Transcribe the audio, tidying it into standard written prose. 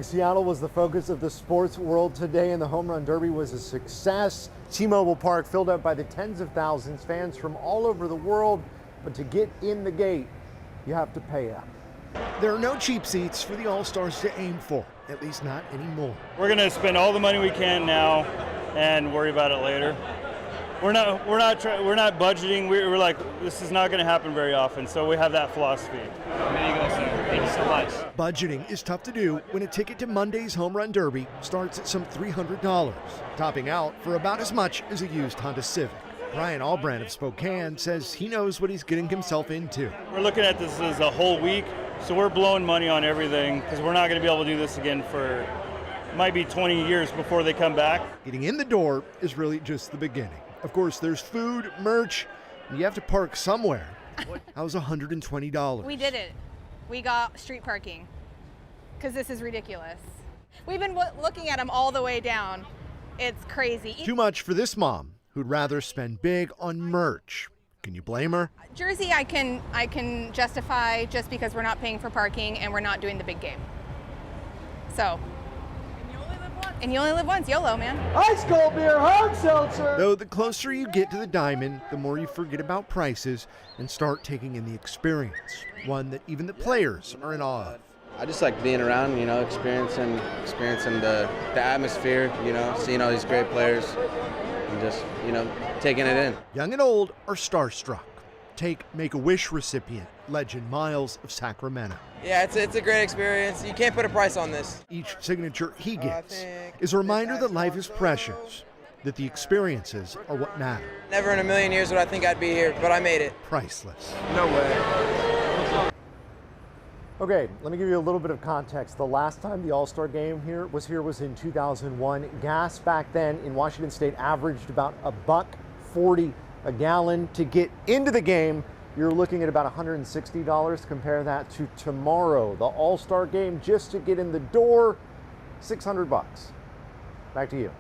Seattle was the focus of the sports world today, and the Home Run Derby was a success. T-Mobile Park filled up by the tens of thousands, fans from all over the world. But to get in the gate, you have to pay up. There are no cheap seats for the All-Stars to aim for, at least not anymore. We're going to spend all the money we can now and worry about it later. We're not budgeting. We're like, this is not going to happen very often, so we have that philosophy. There you go, sir. Thank you so much. Budgeting is tough to do when a ticket to Monday's Home Run Derby starts at some $300, topping out for about as much as a used Honda Civic. Bryan Albrandt of Spokane says he knows what he's getting himself into. We're looking at this as a whole week, so we're blowing money on everything because we're not going to be able to do this again for might be 20 years before they come back. Getting in the door is really just the beginning. Of course, there's food, merch, and you have to park somewhere. How's $120? We did it. We got street parking because this is ridiculous. We've been looking at them all the way down. It's crazy. Too much for this mom who'd rather spend big on merch. Can you blame her? Jersey, I can justify just because we're not paying for parking and we're not doing the big game. So. And you only live once, YOLO, man. Ice cold beer, hard seltzer. Though the closer you get to the diamond, the more you forget about prices and start taking in the experience, one that even the players are in awe of. I just like being around, experiencing the atmosphere, seeing all these great players and just, taking it in. Young and old are starstruck. Take Make-A-Wish recipient, legend Miles of Sacramento. Yeah, it's a great experience. You can't put a price on this. Each signature he gets is a reminder that life is precious, that the experiences are what matter. Never in a million years would I think I'd be here, but I made it. Priceless. No way. Okay, let me give you a little bit of context. The last time the All-Star game was in 2001. Gas back then in Washington State averaged about $1.40 a gallon. To get into the game, you're looking at about $160. Compare that to tomorrow, the All-Star game, just to get in the door, $600. Back to you.